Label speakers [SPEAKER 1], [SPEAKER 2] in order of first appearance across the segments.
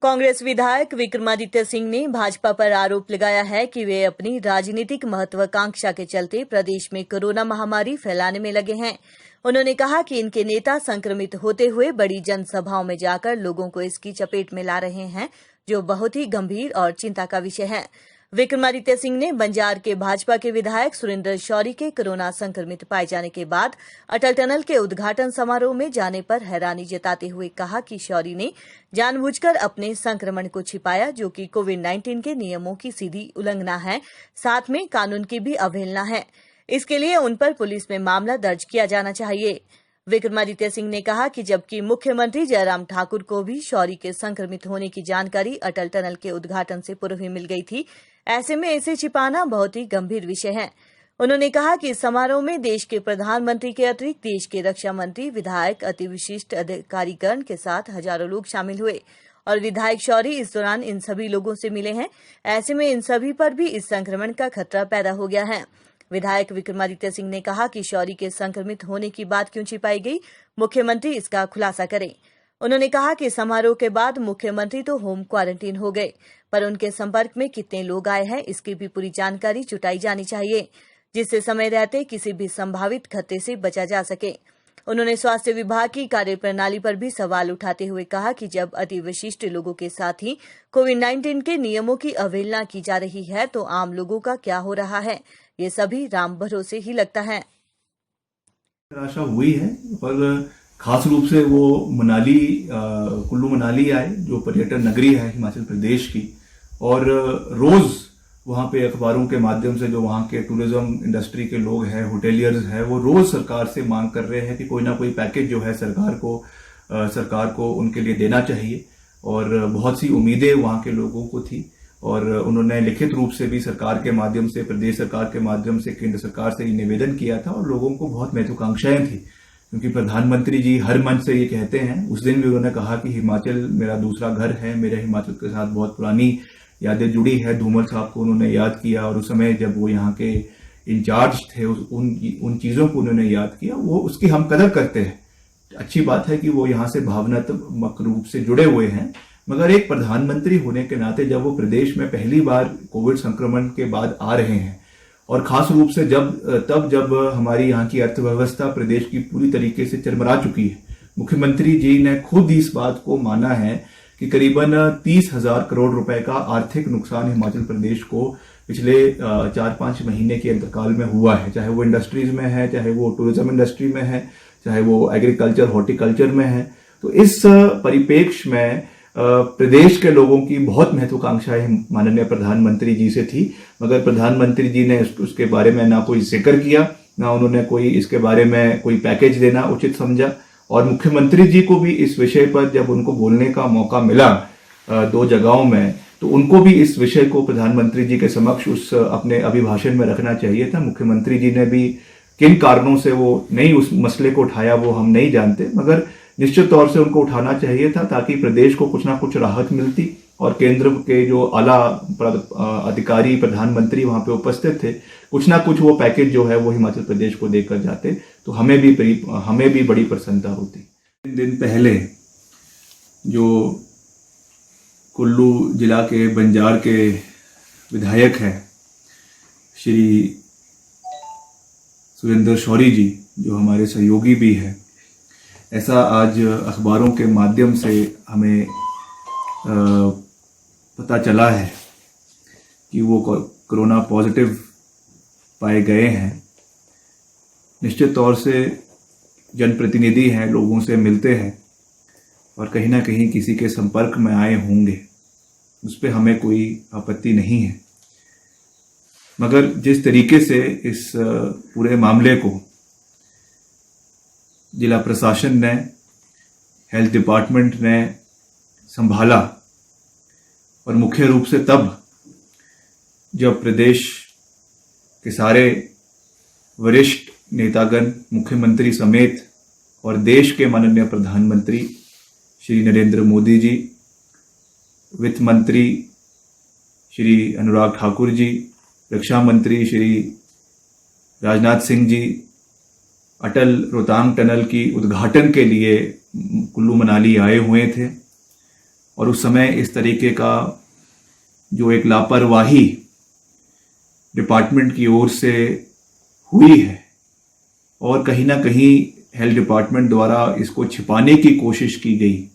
[SPEAKER 1] कांग्रेस विधायक विक्रमादित्य सिंह ने भाजपा पर आरोप लगाया है कि वे अपनी राजनीतिक महत्वाकांक्षा के चलते प्रदेश में कोरोना महामारी फैलाने में लगे हैं। उन्होंने कहा कि इनके नेता संक्रमित होते हुए बड़ी जनसभाओं में जाकर लोगों को इसकी चपेट में ला रहे हैं, जो बहुत ही गंभीर और चिंता का विषय है। विक्रमादित्य सिंह ने बंजार के भाजपा के विधायक सुरेंद्र शौरी के कोरोना संक्रमित पाए जाने के बाद अटल टनल के उद्घाटन समारोह में जाने पर हैरानी जताते हुए कहा कि शौरी ने जानबूझकर अपने संक्रमण को छिपाया, जो कि कोविड-19 के नियमों की सीधी उल्लंघना है, साथ में कानून की भी अवहेलना है। इसके लिए उन पर पुलिस में मामला दर्ज किया जाना चाहिए। विक्रमादित्य सिंह ने कहा कि जबकि मुख्यमंत्री जयराम ठाकुर को भी शौरी के संक्रमित होने की जानकारी अटल टनल के उद्घाटन से पूर्व ही मिल गई थी, ऐसे में इसे छिपाना बहुत ही गंभीर विषय है। उन्होंने कहा कि इस समारोह में देश के प्रधानमंत्री के अतिरिक्त देश के रक्षा मंत्री, विधायक, अति विशिष्ट अधिकारीगण के साथ हजारों लोग शामिल हुए और विधायक शौरी इस दौरान इन सभी लोगों से मिले हैं। ऐसे में इन सभी पर भी इस संक्रमण का खतरा पैदा हो गया है। विधायक विक्रमादित्य सिंह ने कहा कि शौरी के संक्रमित होने की बात क्यों छिपाई गई, मुख्यमंत्री इसका खुलासा करें। उन्होंने कहा कि समारोह के बाद मुख्यमंत्री तो होम क्वारंटीन हो गए, पर उनके संपर्क में कितने लोग आए हैं, इसकी भी पूरी जानकारी जुटाई जानी चाहिए, जिससे समय रहते किसी भी संभावित खतरे से बचा जा सके। उन्होंने स्वास्थ्य विभाग की कार्यप्रणाली पर भी सवाल उठाते हुए कहा कि जब अति विशिष्ट लोगों के साथ ही कोविड-19 के नियमों की अवहेलना की जा रही है, तो आम लोगों का क्या हो रहा है, ये सभी राम भरोसे ही लगता है।
[SPEAKER 2] निराशा हुई है और खास रूप से वो कुल्लू मनाली आए, जो पर्यटन नगरी है हिमाचल प्रदेश की, और रोज वहां पे अखबारों के माध्यम से जो वहां के टूरिज्म इंडस्ट्री के लोग हैं, होटेलियर्स हैं, वो रोज सरकार से मांग कर रहे हैं कि कोई ना कोई पैकेज जो है सरकार को उनके लिए देना चाहिए। और बहुत सी उम्मीदें वहां के लोगों को थी और उन्होंने लिखित रूप से भी सरकार के माध्यम से, प्रदेश सरकार के माध्यम से केंद्र सरकार से निवेदन किया था और लोगों को बहुत महत्वाकांक्षाएं थी, क्योंकि प्रधानमंत्री जी हर मंच से ये कहते हैं। उस दिन भी उन्होंने कहा कि हिमाचल मेरा दूसरा घर है, मेरे हिमाचल के साथ बहुत पुरानी यादें जुड़ी है। धूमल साहब को उन्होंने याद किया और उस समय जब वो यहाँ के इंचार्ज थे, उन चीजों को उन्होंने याद किया। वो उसकी हम कदर करते हैं। अच्छी बात है कि वो यहाँ से भावनात्मक रूप से जुड़े हुए हैं, मगर एक प्रधानमंत्री होने के नाते जब वो प्रदेश में पहली बार कोविड संक्रमण के बाद आ रहे हैं और खास रूप से जब हमारी यहाँ की अर्थव्यवस्था प्रदेश की पूरी तरीके से चरमरा चुकी है, मुख्यमंत्री जी ने खुद इस बात को माना है कि करीबन 30,000 करोड़ रुपए का आर्थिक नुकसान हिमाचल प्रदेश को पिछले 4-5 महीने के अंतकाल में हुआ है, चाहे वो इंडस्ट्रीज में है, चाहे वो टूरिज्म इंडस्ट्री में है, चाहे वो एग्रीकल्चर हॉर्टिकल्चर में है। तो इस परिप्रेक्ष्य में प्रदेश के लोगों की बहुत महत्वाकांक्षाएं माननीय प्रधानमंत्री जी से थी, मगर प्रधानमंत्री जी ने उसके बारे में ना कोई जिक्र किया, ना उन्होंने कोई इसके बारे में कोई पैकेज देना उचित समझा। और मुख्यमंत्री जी को भी इस विषय पर जब उनको बोलने का मौका मिला 2 जगहों में, तो उनको भी इस विषय को प्रधानमंत्री जी के समक्ष उस अपने अभिभाषण में रखना चाहिए था। मुख्यमंत्री जी ने भी किन कारणों से वो नहीं उस मसले को उठाया वो हम नहीं जानते, मगर निश्चित तौर से उनको उठाना चाहिए था, ताकि प्रदेश को कुछ ना कुछ राहत मिलती और केंद्र के जो आला अधिकारी प्रधानमंत्री वहां पे उपस्थित थे, कुछ ना कुछ वो पैकेज जो है वो हिमाचल प्रदेश को देकर जाते, तो हमें भी बड़ी प्रसन्नता होती। 3 दिन पहले जो कुल्लू जिला के बंजार के विधायक हैं श्री सुरेंद्र शौरी जी, जो हमारे सहयोगी भी हैं, ऐसा आज अखबारों के माध्यम से हमें पता चला है कि वो कोरोना पॉजिटिव पाए गए हैं। निश्चित तौर से जनप्रतिनिधि हैं, लोगों से मिलते हैं और कहीं ना कहीं किसी के संपर्क में आए होंगे, उस पर हमें कोई आपत्ति नहीं है। मगर जिस तरीके से इस पूरे मामले को जिला प्रशासन ने, हेल्थ डिपार्टमेंट ने संभाला, और मुख्य रूप से तब जब प्रदेश के सारे वरिष्ठ नेतागण, मुख्यमंत्री समेत, और देश के माननीय प्रधानमंत्री श्री नरेंद्र मोदी जी, वित्त मंत्री श्री अनुराग ठाकुर जी, रक्षा मंत्री श्री राजनाथ सिंह जी अटल रोहतांग टनल की उद्घाटन के लिए कुल्लू मनाली आए हुए थे। और उस समय इस तरीके का जो एक लापरवाही डिपार्टमेंट की ओर से हुई है और कहीं ना कहीं हेल्थ डिपार्टमेंट द्वारा इसको छिपाने की कोशिश की गई,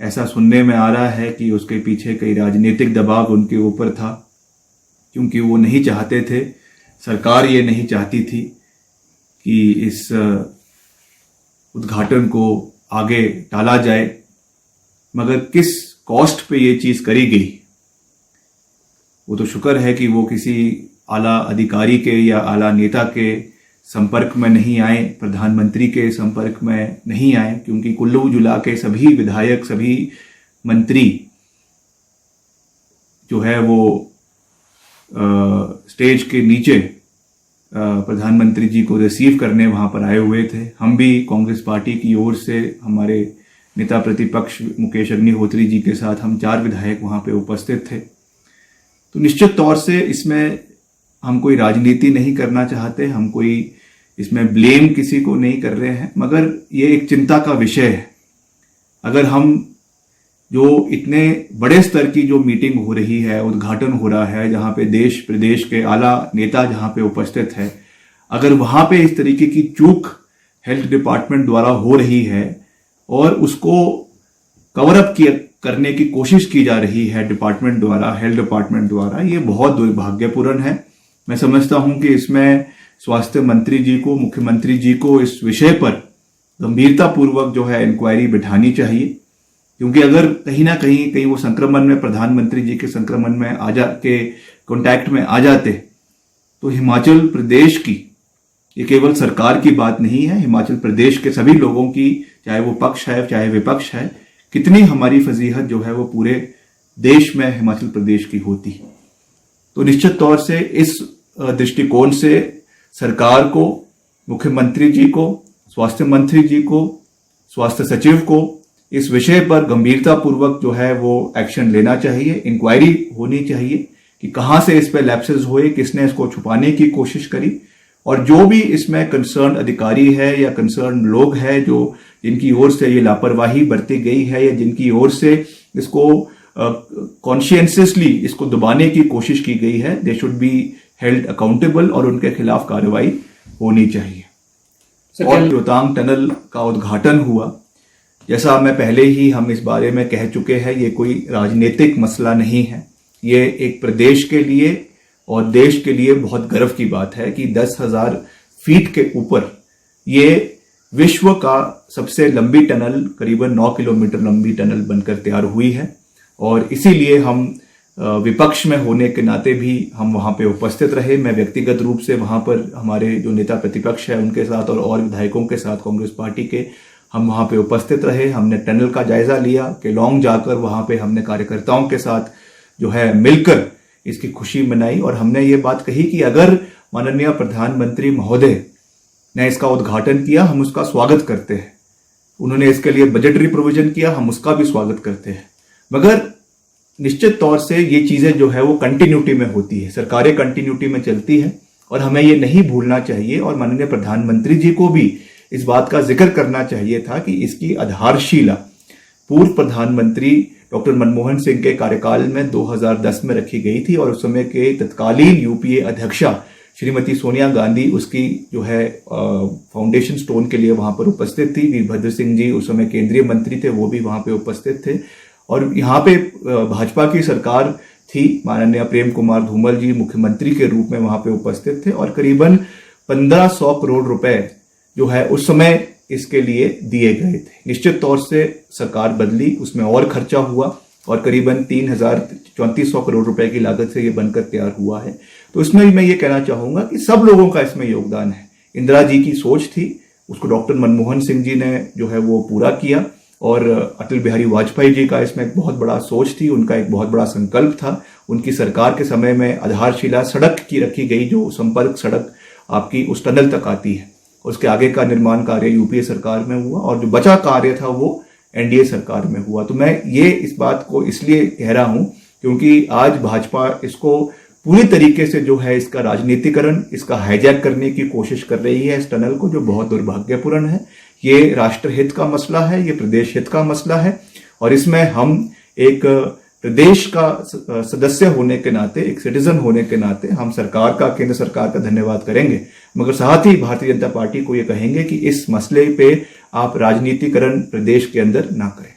[SPEAKER 2] ऐसा सुनने में आ रहा है कि उसके पीछे कई राजनीतिक दबाव उनके ऊपर था, क्योंकि वो नहीं चाहते थे, सरकार ये नहीं चाहती थी कि इस उद्घाटन को आगे टाला जाए। मगर किस कॉस्ट पे ये चीज करी गई, वो तो शुक्र है कि वो किसी आला अधिकारी के या आला नेता के संपर्क में नहीं आए, प्रधानमंत्री के संपर्क में नहीं आए, क्योंकि कुल्लू जिला के सभी विधायक, सभी मंत्री जो है वो स्टेज के नीचे प्रधानमंत्री जी को रिसीव करने वहां पर आए हुए थे। हम भी कांग्रेस पार्टी की ओर से हमारे नेता प्रतिपक्ष मुकेश अग्निहोत्री जी के साथ हम 4 विधायक वहां पे उपस्थित थे। तो निश्चित तौर से इसमें हम कोई राजनीति नहीं करना चाहते, हम कोई इसमें ब्लेम किसी को नहीं कर रहे हैं, मगर ये एक चिंता का विषय है। अगर हम जो इतने बड़े स्तर की जो मीटिंग हो रही है, उद्घाटन हो रहा है, जहां पे देश प्रदेश के आला नेता जहां पे उपस्थित है, अगर वहां पे इस तरीके की चूक हेल्थ डिपार्टमेंट द्वारा हो रही है और उसको कवर अप करने की कोशिश की जा रही है डिपार्टमेंट द्वारा, हेल्थ डिपार्टमेंट द्वारा, ये बहुत दुर्भाग्यपूर्ण है। मैं समझता हूं कि इसमें स्वास्थ्य मंत्री जी को, मुख्यमंत्री जी को इस विषय पर गंभीरता पूर्वक जो है इंक्वायरी बिठानी चाहिए, क्योंकि अगर कहीं ना कहीं वो संक्रमण में, प्रधानमंत्री जी के संक्रमण में के कांटेक्ट में आ जाते, तो हिमाचल प्रदेश की, ये केवल सरकार की बात नहीं है, हिमाचल प्रदेश के सभी लोगों की, चाहे वो पक्ष है चाहे विपक्ष है, कितनी हमारी फजीहत जो है वो पूरे देश में हिमाचल प्रदेश की होती। तो निश्चित तौर से इस दृष्टिकोण से सरकार को, मुख्यमंत्री जी को, स्वास्थ्य मंत्री जी को, स्वास्थ्य सचिव को इस विषय पर गंभीरता पूर्वक जो है वो एक्शन लेना चाहिए, इंक्वायरी होनी चाहिए कि कहां से इस पे लैप्सेस हुए, किसने इसको छुपाने की कोशिश करी, और जो भी इसमें कंसर्न अधिकारी है या कंसर्न लोग हैं जो जिनकी ओर से ये लापरवाही बरती गई है या जिनकी ओर से इसको कॉन्शियसली इसको दबाने की कोशिश की गई है, they should be held accountable और उनके खिलाफ कार्रवाई होनी चाहिए। और रोहतांग टनल का उद्घाटन हुआ, जैसा मैं पहले ही हम इस बारे में कह चुके हैं, ये कोई राजनीतिक मसला नहीं है। ये एक प्रदेश के लिए और देश के लिए बहुत गर्व की बात है कि 10,000 फीट के ऊपर ये विश्व का सबसे लंबी टनल, करीबन 9 किलोमीटर लंबी टनल बनकर तैयार हुई है। और इसीलिए हम विपक्ष में होने के नाते भी हम वहां पे उपस्थित रहे। मैं व्यक्तिगत रूप से वहां पर हमारे जो नेता प्रतिपक्ष है उनके साथ और विधायकों के साथ कांग्रेस पार्टी के हम वहां पे उपस्थित रहे। हमने टनल का जायजा लिया, केलोंग जाकर वहां पे हमने कार्यकर्ताओं के साथ जो है मिलकर इसकी खुशी मनाई और हमने ये बात कही कि अगर माननीय प्रधानमंत्री महोदय ने इसका उद्घाटन किया, हम उसका स्वागत करते हैं। उन्होंने इसके लिए बजटरी प्रोविजन किया, हम उसका भी स्वागत करते हैं। मगर निश्चित तौर से ये चीजें जो है वो कंटिन्यूटी में होती है, सरकारें कंटिन्यूटी में चलती है और हमें ये नहीं भूलना चाहिए। और माननीय प्रधानमंत्री जी को भी इस बात का जिक्र करना चाहिए था कि इसकी आधारशिला पूर्व प्रधानमंत्री डॉक्टर मनमोहन सिंह के कार्यकाल में 2010 में रखी गई थी और उस समय के तत्कालीन यूपीए अध्यक्षा श्रीमती सोनिया गांधी उसकी जो है फाउंडेशन स्टोन के लिए वहां पर उपस्थित थी। वीरभद्र सिंह जी उस समय केंद्रीय मंत्री थे, वो भी वहां पे उपस्थित थे। और यहाँ पे भाजपा की सरकार थी, माननीय प्रेम कुमार धूमल जी मुख्यमंत्री के रूप में वहां पे उपस्थित थे और करीबन 1500 करोड़ रुपए जो है उस समय इसके लिए दिए गए थे। निश्चित तौर से सरकार बदली, उसमें और खर्चा हुआ और करीबन 3400 करोड़ रुपए की लागत से ये बनकर तैयार हुआ है। तो इसमें मैं ये कहना चाहूंगा कि सब लोगों का इसमें योगदान है। इंदिरा जी की सोच थी, उसको डॉक्टर मनमोहन सिंह जी ने जो है वो पूरा किया और अटल बिहारी वाजपेयी जी का इसमें एक बहुत बड़ा सोच थी, उनका एक बहुत बड़ा संकल्प था। उनकी सरकार के समय में आधारशिला सड़क की रखी गई, जो संपर्क सड़क आपकी उस टनल तक आती है। उसके आगे का निर्माण कार्य यूपीए सरकार में हुआ और जो बचा कार्य था वो एनडीए सरकार में हुआ। तो मैं ये इस बात को इसलिए कह रहा हूं क्योंकि आज भाजपा इसको पूरी तरीके से जो है इसका राजनीतिकरण, इसका हाईजैक करने की कोशिश कर रही है इस टनल को, जो बहुत दुर्भाग्यपूर्ण है। ये राष्ट्र हित का मसला है, ये प्रदेश हित का मसला है और इसमें हम एक प्रदेश का सदस्य होने के नाते, एक सिटीजन होने के नाते हम सरकार का, केंद्र सरकार का धन्यवाद करेंगे, मगर साथ ही भारतीय जनता पार्टी को ये कहेंगे कि इस मसले पे आप राजनीतिकरण प्रदेश के अंदर ना करें।